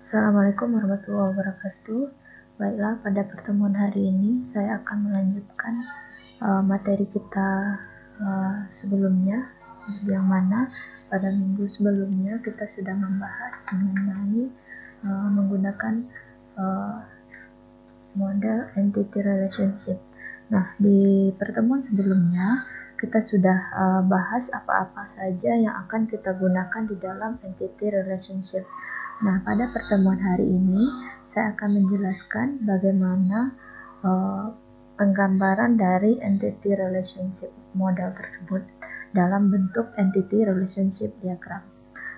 Assalamualaikum warahmatullahi wabarakatuh. Baiklah, pada pertemuan hari ini saya akan melanjutkan materi kita sebelumnya, yang mana pada minggu sebelumnya kita sudah membahas mengenai menggunakan model entity relationship. Nah, di pertemuan sebelumnya kita sudah bahas apa-apa saja yang akan kita gunakan di dalam entity relationship. Nah, pada pertemuan hari ini saya akan menjelaskan bagaimana penggambaran dari entity relationship model tersebut dalam bentuk entity relationship diagram.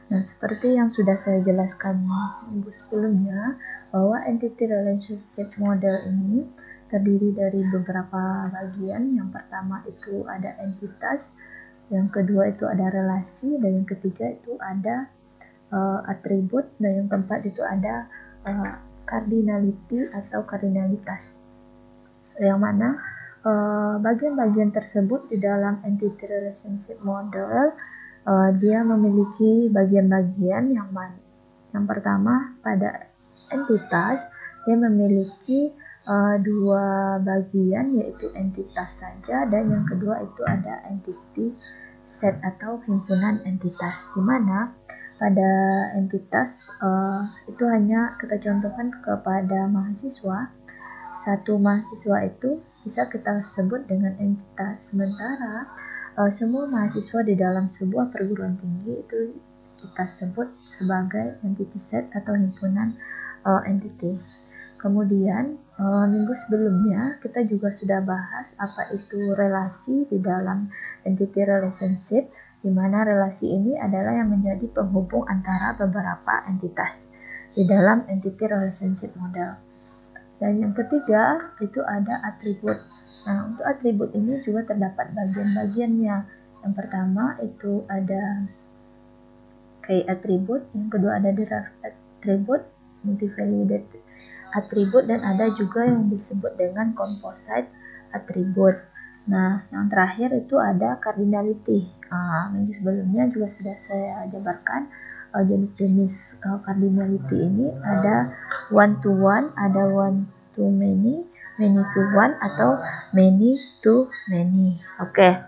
Nah, seperti yang sudah saya jelaskan minggu sebelumnya, bahwa entity relationship model ini terdiri dari beberapa bagian. Yang pertama itu ada entitas, yang kedua itu ada relasi, dan yang ketiga itu ada atribut, dan yang keempat itu ada cardinality atau kardinalitas. Yang mana bagian-bagian tersebut di dalam entity relationship model dia memiliki bagian-bagian yang mana. Yang pertama, pada entitas dia memiliki dua bagian, yaitu entitas saja, dan yang kedua itu ada entity set atau himpunan entitas, di mana pada entitas itu hanya kita contohkan kepada mahasiswa. Satu mahasiswa itu bisa kita sebut dengan entitas, sementara semua mahasiswa di dalam sebuah perguruan tinggi itu kita sebut sebagai entity set atau himpunan entity. Kemudian minggu sebelumnya kita juga sudah bahas apa itu relasi di dalam entity relationship, di mana relasi ini adalah yang menjadi penghubung antara beberapa entitas di dalam entity relationship model. Dan yang ketiga itu ada atribut. Nah, untuk atribut ini juga terdapat bagian-bagiannya. Yang pertama itu ada key atribut, yang kedua ada derived atribut, multivalued atribut, dan ada juga yang disebut dengan composite atribut. Nah, yang terakhir itu ada cardinality. Minggu sebelumnya juga sudah saya jabarkan jenis-jenis cardinality ini ada one to one, ada one to many, many to one, atau many to many. Oke.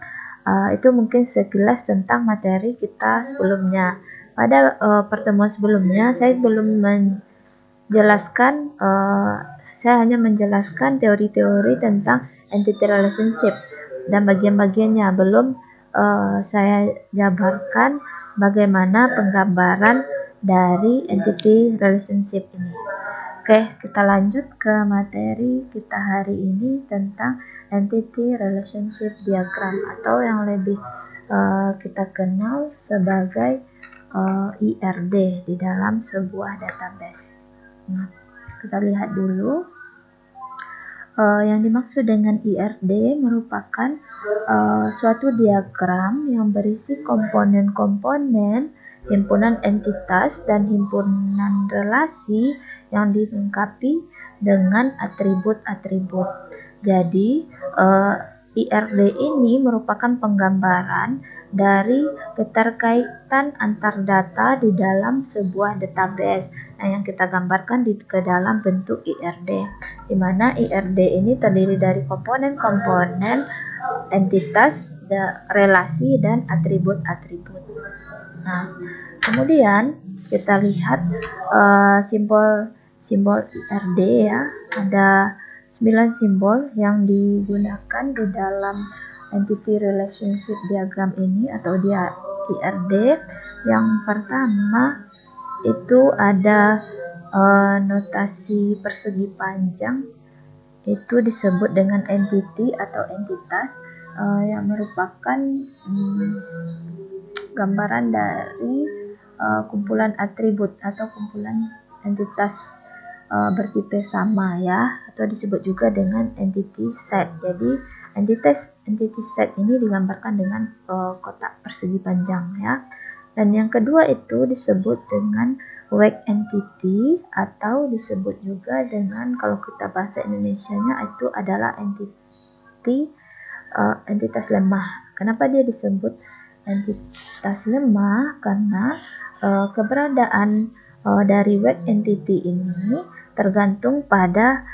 Itu mungkin sekilas tentang materi kita sebelumnya. Pada pertemuan sebelumnya saya belum menjelaskan, saya hanya menjelaskan teori-teori tentang entity relationship dan bagian-bagiannya. Belum saya jabarkan bagaimana penggambaran dari entity relationship ini. Oke, kita lanjut ke materi kita hari ini tentang entity relationship diagram, atau yang lebih kita kenal sebagai IRD di dalam sebuah database. Nah, kita lihat dulu. Yang dimaksud dengan IRD merupakan suatu diagram yang berisi komponen-komponen himpunan entitas dan himpunan relasi yang dilengkapi dengan atribut-atribut. Jadi IRD ini merupakan penggambaran dari keterkaitan antar data di dalam sebuah database. Nah, yang kita gambarkan ke dalam bentuk IRD, di mana IRD ini terdiri dari komponen-komponen entitas, relasi, dan atribut-atribut. Nah, kemudian kita lihat simbol IRD ya. Ada 9 simbol yang digunakan di dalam entity relationship diagram ini atau dia IRD. Yang pertama itu ada notasi persegi panjang, itu disebut dengan entity atau entitas, yang merupakan gambaran dari kumpulan atribut atau kumpulan entitas bertipe sama ya, atau disebut juga dengan entity set. Jadi entity set ini digambarkan dengan kotak persegi panjang ya. Dan yang kedua itu disebut dengan weak entity, atau disebut juga dengan, kalau kita bahasa Indonesianya itu adalah entitas lemah. Kenapa dia disebut entitas lemah? Karena keberadaan dari weak entity ini tergantung pada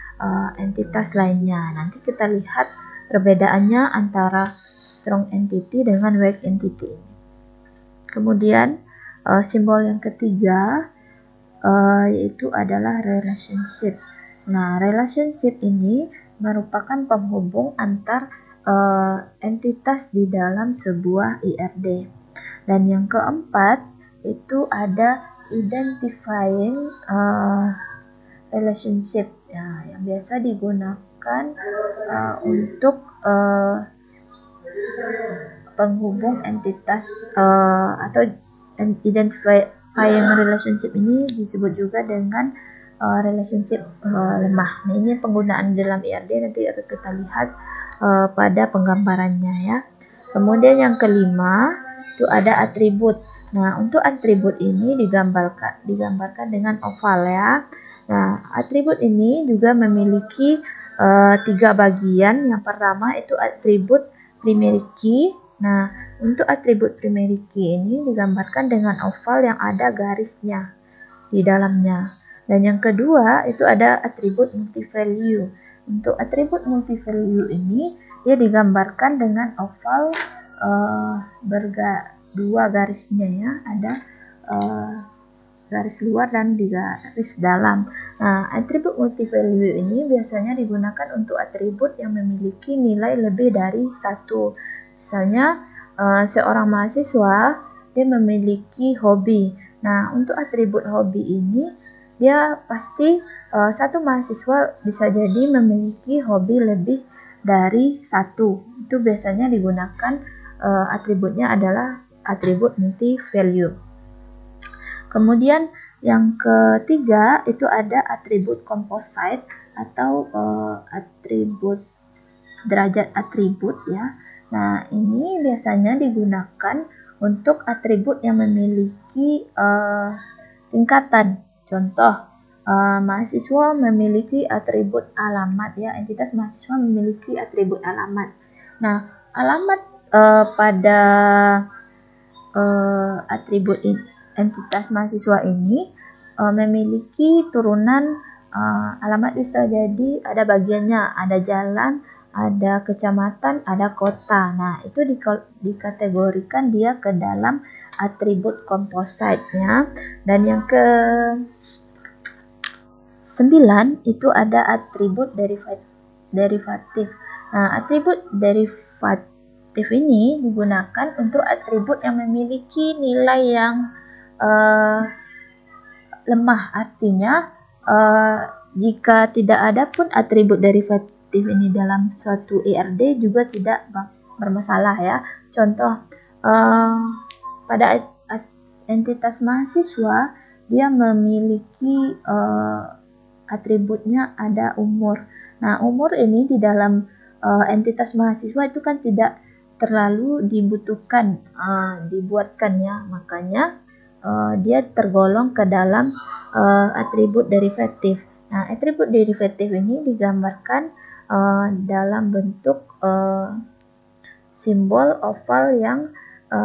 entitas lainnya. Nanti kita lihat perbedaannya antara strong entity dengan weak entity. Kemudian simbol yang ketiga yaitu adalah relationship. Nah, relationship ini merupakan penghubung antar entitas di dalam sebuah IRD. Dan yang keempat itu ada identifying relationship, ya, yang biasa digunakan untuk penghubung entitas atau identifying relationship ini disebut juga dengan relationship lemah. Nah, ini penggunaan dalam IRD nanti akan kita lihat pada penggambarannya ya. Kemudian yang kelima itu ada atribut. Nah, untuk atribut ini digambarkan dengan oval ya. Nah, atribut ini juga memiliki 3 bagian. Yang pertama itu atribut primary key. Nah, untuk atribut primary key ini digambarkan dengan oval yang ada garisnya di dalamnya. Dan yang kedua itu ada atribut multi-value. Untuk atribut multi-value ini dia digambarkan dengan oval dua garisnya ya, ada garis luar dan di garis dalam. Nah, atribut multi-value ini biasanya digunakan untuk atribut yang memiliki nilai lebih dari 1. Misalnya seorang mahasiswa dia memiliki hobi. Nah, untuk atribut hobi ini dia pasti satu mahasiswa bisa jadi memiliki hobi lebih dari 1. Itu biasanya digunakan atributnya adalah atribut multi-value. Kemudian yang ketiga itu ada atribut composite atau atribut derajat atribut ya. Nah, ini biasanya digunakan untuk atribut yang memiliki tingkatan. Contoh, mahasiswa memiliki atribut alamat ya, entitas mahasiswa memiliki atribut alamat. Nah, alamat pada atribut entitas mahasiswa ini memiliki turunan alamat, bisa jadi ada bagiannya, ada jalan, ada kecamatan, ada kota. Nah, itu dikategorikan dia ke dalam atribut composite-nya. Dan yang ke 9 itu ada atribut derivatif. Nah, atribut derivatif ini digunakan untuk atribut yang memiliki nilai yang lemah. Artinya jika tidak ada pun atribut derivatif ini dalam suatu IRD juga tidak bermasalah ya. Contoh, pada entitas mahasiswa dia memiliki atributnya ada umur. Nah, umur ini di dalam entitas mahasiswa itu kan tidak terlalu dibutuhkan, dibuatkan ya, makanya dia tergolong ke dalam atribut derivatif. Nah, atribut derivatif ini digambarkan dalam bentuk simbol oval yang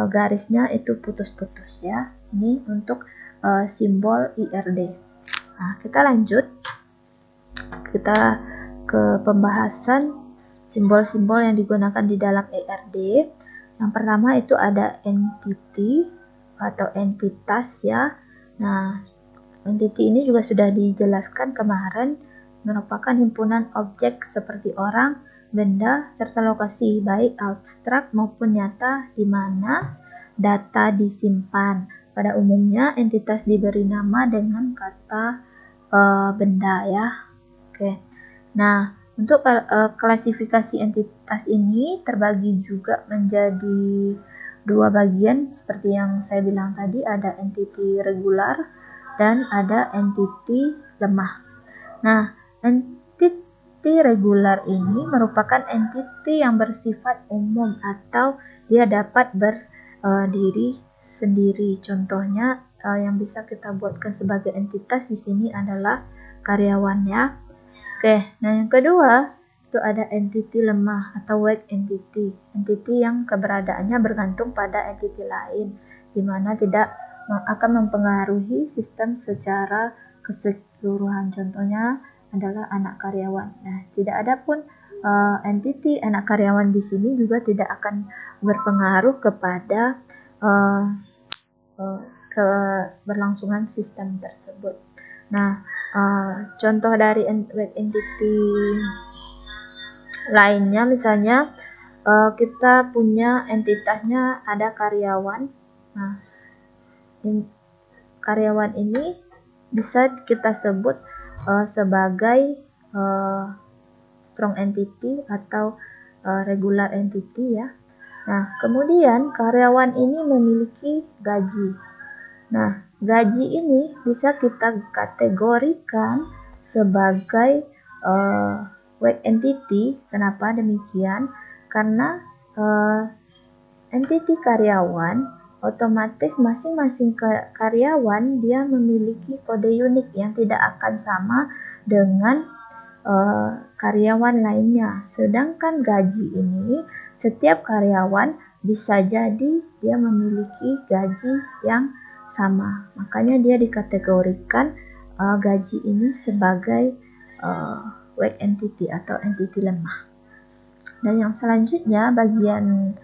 garisnya itu putus-putus ya. Ini untuk simbol IRD. Nah, kita lanjut. Kita ke pembahasan simbol-simbol yang digunakan di dalam IRD. Yang pertama itu ada entity atau entitas ya. Nah, entity ini juga sudah dijelaskan kemarin, merupakan himpunan objek seperti orang, benda, serta lokasi, baik abstrak maupun nyata di mana data disimpan. Pada umumnya entitas diberi nama dengan kata benda ya. Oke. Nah, untuk klasifikasi entitas ini terbagi juga menjadi 2 bagian seperti yang saya bilang tadi, ada entity regular dan ada entity lemah. Nah, entity regular ini merupakan entity yang bersifat umum atau dia dapat berdiri sendiri. Contohnya yang bisa kita buatkan sebagai entitas di sini adalah karyawannya. Oke, nah yang kedua itu ada entity lemah atau weak entity. Entity yang keberadaannya bergantung pada entity lain, di mana tidak akan mempengaruhi sistem secara keseluruhan. Contohnya adalah anak karyawan. Nah, tidak ada pun entiti anak karyawan di sini juga tidak akan berpengaruh kepada keberlangsungan sistem tersebut. Nah, contoh dari web entity lainnya misalnya kita punya entitasnya ada karyawan. Nah, karyawan ini bisa kita sebut sebagai strong entity atau regular entity ya. Nah, kemudian karyawan ini memiliki gaji. Nah, gaji ini bisa kita kategorikan sebagai weak entity. Kenapa demikian? Karena entity karyawan otomatis masing-masing karyawan dia memiliki kode unik yang tidak akan sama dengan karyawan lainnya. Sedangkan gaji ini setiap karyawan bisa jadi dia memiliki gaji yang sama. Makanya dia dikategorikan gaji ini sebagai weak entity atau entity lemah. Dan yang selanjutnya bagian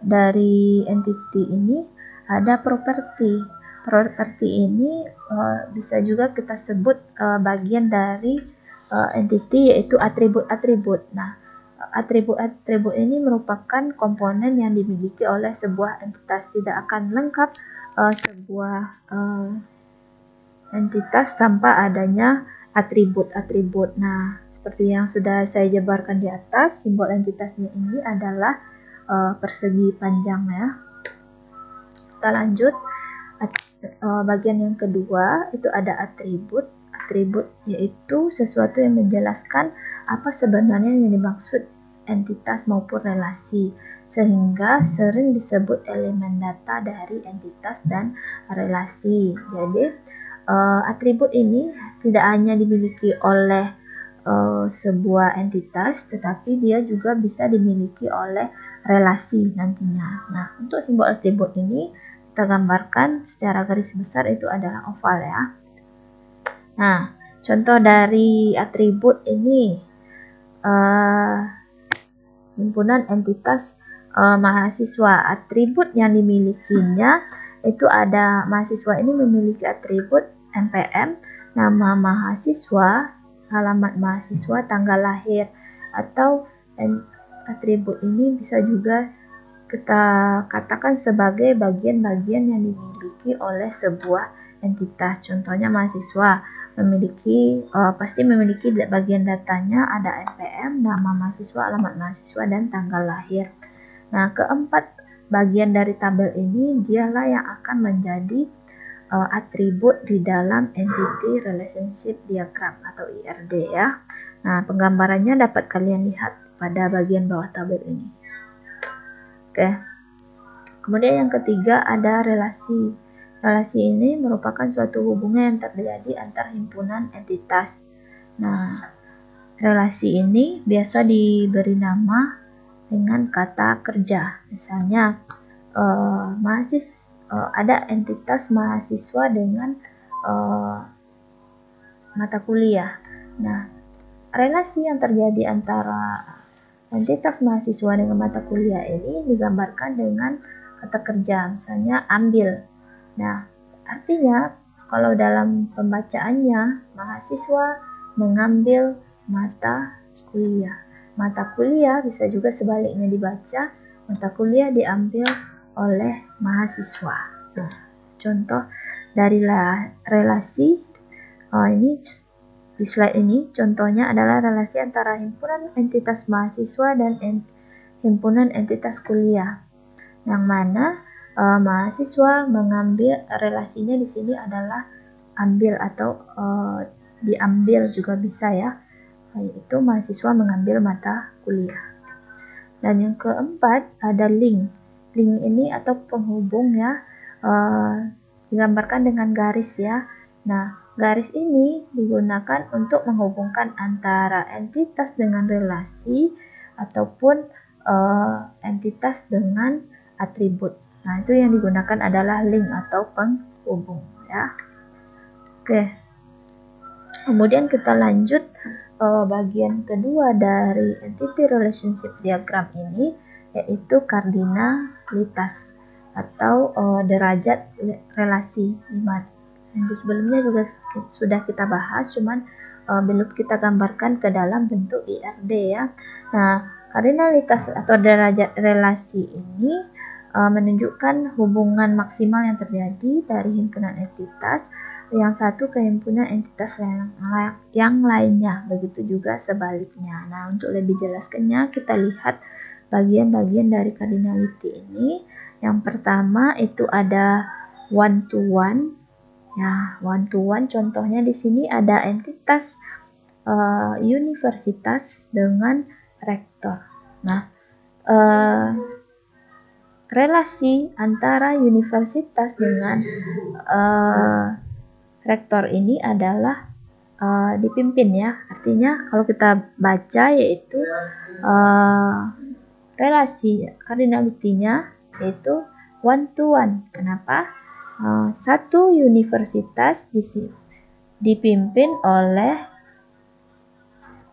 dari entity ini ada properti. Properti ini bisa juga kita sebut bagian dari entity yaitu atribut-atribut. Nah, atribut-atribut ini merupakan komponen yang dimiliki oleh sebuah entitas. Tidak akan lengkap sebuah entitas tanpa adanya atribut-atribut. Nah, seperti yang sudah saya jabarkan di atas, simbol entitasnya ini adalah persegi panjang ya. Kita lanjut. Bagian yang kedua itu ada atribut. Atribut yaitu sesuatu yang menjelaskan apa sebenarnya yang dimaksud entitas maupun relasi, sehingga sering disebut elemen data dari entitas dan relasi. Jadi atribut ini tidak hanya dimiliki oleh sebuah entitas, tetapi dia juga bisa dimiliki oleh relasi nantinya. Nah, untuk simbol atribut ini kita gambarkan secara garis besar itu adalah oval ya. Nah, contoh dari atribut ini himpunan entitas mahasiswa. Atribut yang dimilikinya itu ada mahasiswa ini memiliki atribut NPM, nama mahasiswa, alamat mahasiswa, tanggal lahir, atau atribut ini bisa juga kita katakan sebagai bagian-bagian yang dimiliki oleh sebuah entitas. Contohnya mahasiswa pasti memiliki bagian datanya, ada NPM, nama mahasiswa, alamat mahasiswa, dan tanggal lahir. Nah, keempat bagian dari tabel ini dialah yang akan menjadi atribut di dalam Entity Relationship Diagram atau IRD ya. Nah, penggambarannya dapat kalian lihat pada bagian bawah tabel ini. Oke. Kemudian yang ketiga ada relasi. Relasi ini merupakan suatu hubungan yang terjadi antar himpunan entitas. Nah, relasi ini biasa diberi nama dengan kata kerja. Misalnya ada entitas mahasiswa dengan mata kuliah. Nah, relasi yang terjadi antara entitas mahasiswa dengan mata kuliah ini digambarkan dengan kata kerja, misalnya ambil. Nah, artinya kalau dalam pembacaannya mahasiswa mengambil mata kuliah. Mata kuliah bisa juga sebaliknya dibaca, mata kuliah diambil oleh mahasiswa. Nah, contoh dari relasi ini di slide ini contohnya adalah relasi antara himpunan entitas mahasiswa dan himpunan entitas kuliah, yang mana mahasiswa mengambil, relasinya di sini adalah ambil atau diambil juga bisa ya, yaitu mahasiswa mengambil mata kuliah. Dan yang keempat ada link. Link ini atau penghubung ya, digambarkan dengan garis ya. Nah, garis ini digunakan untuk menghubungkan antara entitas dengan relasi ataupun entitas dengan atribut. Nah, itu yang digunakan adalah link atau terhubung ya. Oke. Kemudian kita lanjut bagian kedua dari entity relationship diagram ini, yaitu kardinalitas atau derajat relasi. Minggu sebelumnya juga sudah kita bahas, cuman belum kita gambarkan ke dalam bentuk IRD ya. Nah, kardinalitas atau derajat relasi ini menunjukkan hubungan maksimal yang terjadi dari himpunan entitas yang satu ke himpunan entitas yang lainnya, begitu juga sebaliknya. Nah, untuk lebih jelaskannya kita lihat bagian-bagian dari cardinality ini. Yang pertama itu ada one to one. Ya, one to one contohnya di sini ada entitas universitas dengan rektor. Nah, relasi antara universitas dengan rektor ini adalah dipimpin ya. Artinya kalau kita baca yaitu relasi kardinalitinya yaitu one to one. Kenapa? Satu universitas dipimpin oleh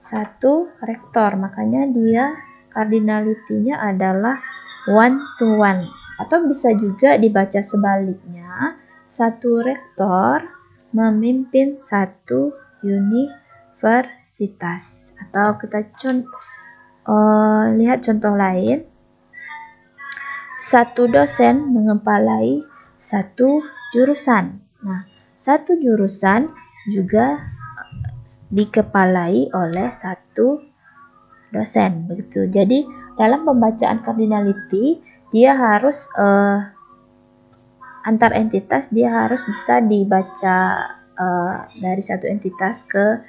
satu rektor, makanya dia kardinalitinya adalah one to one. Atau bisa juga dibaca sebaliknya, satu rektor memimpin satu universitas. Atau kita lihat contoh lain, satu dosen mengepalai satu jurusan. Nah, satu jurusan juga dikepalai oleh satu dosen, begitu. Jadi dalam pembacaan cardinality dia harus antar entitas dia harus bisa dibaca dari satu entitas ke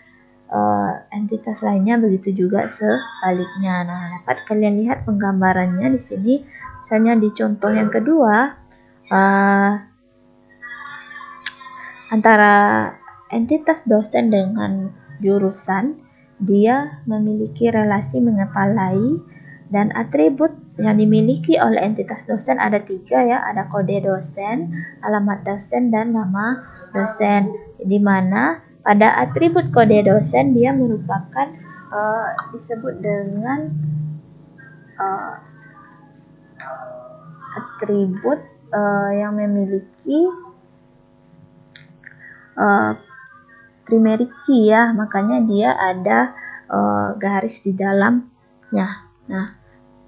entitas lainnya, begitu juga sebaliknya. Nah, dapat kalian lihat penggambarannya di sini. Misalnya di contoh yang kedua, antara entitas dosen dengan jurusan, dia memiliki relasi mengepalai, dan atribut yang dimiliki oleh entitas dosen ada 3 ya, ada kode dosen, alamat dosen, dan nama dosen. Di mana pada atribut kode dosen dia merupakan disebut dengan atribut yang memiliki primary key ya, makanya dia ada garis di dalamnya. Nah,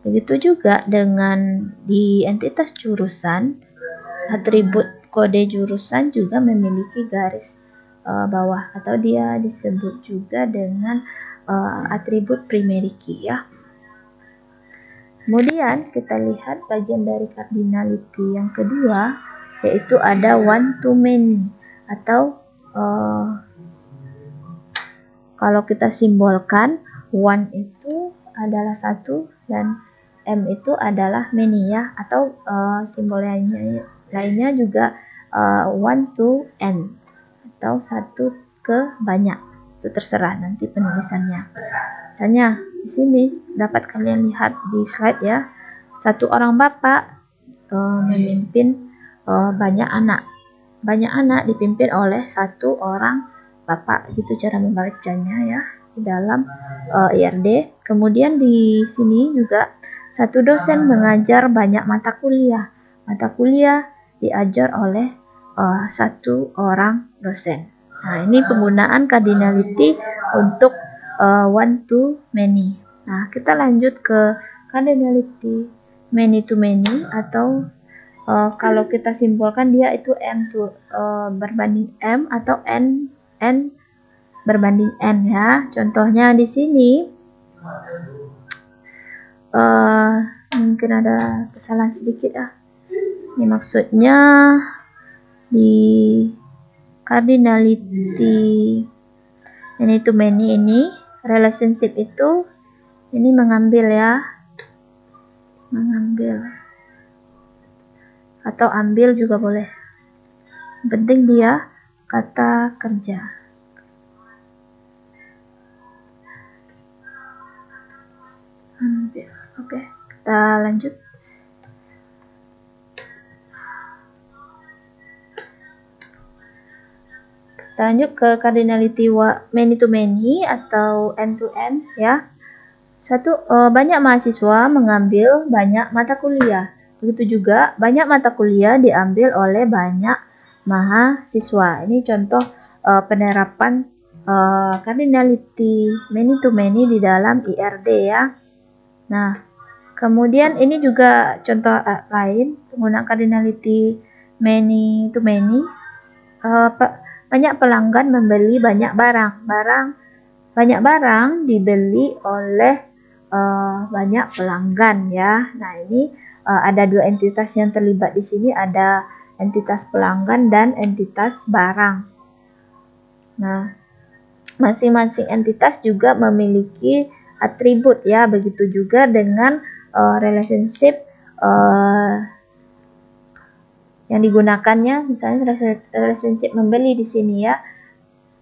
begitu juga dengan di entitas jurusan, atribut kode jurusan juga memiliki garis bawah, atau dia disebut juga dengan atribut primary key ya. Kemudian kita lihat bagian dari cardinality yang kedua, yaitu ada one to many, atau kalau kita simbolkan, one itu adalah satu dan M itu adalah many ya, atau simbol lainnya juga one to n, atau satu ke banyak. Itu terserah nanti penulisannya. Misalnya di sini dapat kalian lihat di slide ya, satu orang bapak memimpin banyak anak. Banyak anak dipimpin oleh satu orang bapak, gitu cara membacanya ya di dalam IRD. Kemudian di sini juga satu dosen mengajar banyak mata kuliah. Mata kuliah diajar oleh satu orang dosen. Nah, ini penggunaan cardinality untuk one to many. Nah, kita lanjut ke cardinality many to many, atau kalau kita simpulkan dia itu M to berbanding M, atau N berbanding N ya. Contohnya di sini mungkin ada kesalahan sedikit ya. Ini maksudnya di cardinality ini to many ini relationship itu ini mengambil ya, mengambil atau ambil juga boleh. Yang penting dia kata kerja. Ambil. Oke, kita lanjut. Kita lanjut ke cardinality many to many atau end to end ya. Banyak mahasiswa mengambil banyak mata kuliah. Begitu juga banyak mata kuliah diambil oleh banyak mahasiswa. Ini contoh penerapan cardinality many to many di dalam IRD ya. Nah, kemudian ini juga contoh lain penggunaan cardinality many to many. Banyak pelanggan membeli banyak barang. Banyak barang dibeli oleh banyak pelanggan ya. Nah, ini ada dua entitas yang terlibat di sini, ada entitas pelanggan dan entitas barang. Nah, masing-masing entitas juga memiliki atribut ya. Begitu juga dengan relationship yang digunakannya, misalnya relationship membeli di sini ya.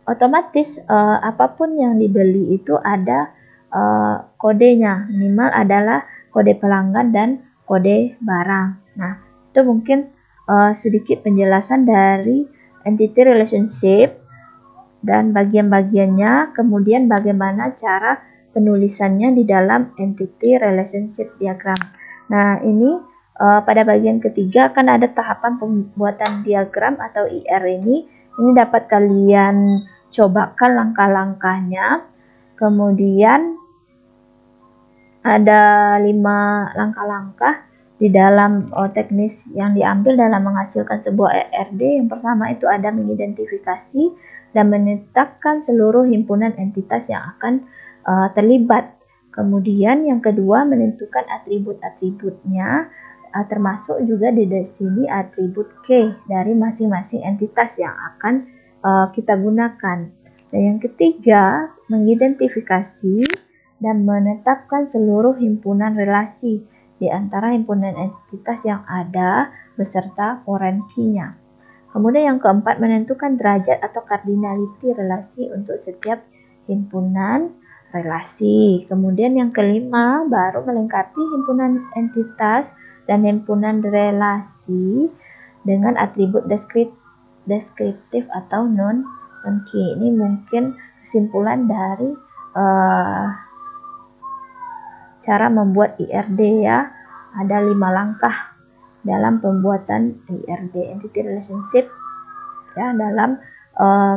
Otomatis apapun yang dibeli itu ada kodenya, minimal adalah kode pelanggan dan kode barang. Nah, itu mungkin sedikit penjelasan dari entity relationship dan bagian-bagiannya, kemudian bagaimana cara penulisannya di dalam entity relationship diagram. Nah, ini pada bagian ketiga kan ada tahapan pembuatan diagram atau IR ini. Ini dapat kalian cobakan langkah-langkahnya. Kemudian ada 5 langkah-langkah di dalam teknis yang diambil dalam menghasilkan sebuah ERD. Yang pertama itu ada mengidentifikasi dan menetapkan seluruh himpunan entitas yang akan terlibat. Kemudian yang kedua menentukan atribut-atributnya, termasuk juga di sini atribut K dari masing-masing entitas yang akan kita gunakan. Dan yang ketiga mengidentifikasi dan menetapkan seluruh himpunan relasi di antara himpunan entitas yang ada beserta foreign key-nya. Kemudian yang keempat menentukan derajat atau cardinality relasi untuk setiap himpunan relasi. Kemudian yang kelima baru melengkapi himpunan entitas dan himpunan relasi dengan atribut deskriptif atau non-key. Ini mungkin kesimpulan dari cara membuat IRD ya. Ada 5 langkah dalam pembuatan IRD, entity relationship ya, dalam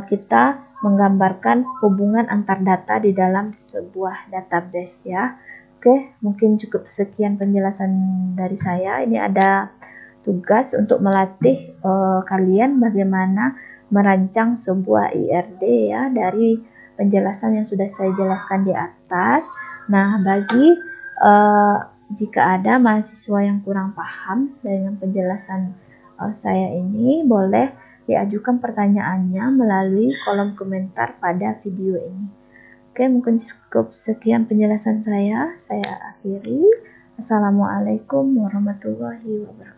kita menggambarkan hubungan antar data di dalam sebuah database ya. Oke, mungkin cukup sekian penjelasan dari saya. Ini ada tugas untuk melatih kalian bagaimana merancang sebuah IRD ya, dari penjelasan yang sudah saya jelaskan di atas. Nah, bagi jika ada mahasiswa yang kurang paham dengan penjelasan saya ini, boleh diajukan pertanyaannya melalui kolom komentar pada video ini. Oke, mungkin cukup sekian penjelasan saya akhiri. Assalamualaikum warahmatullahi wabarakatuh.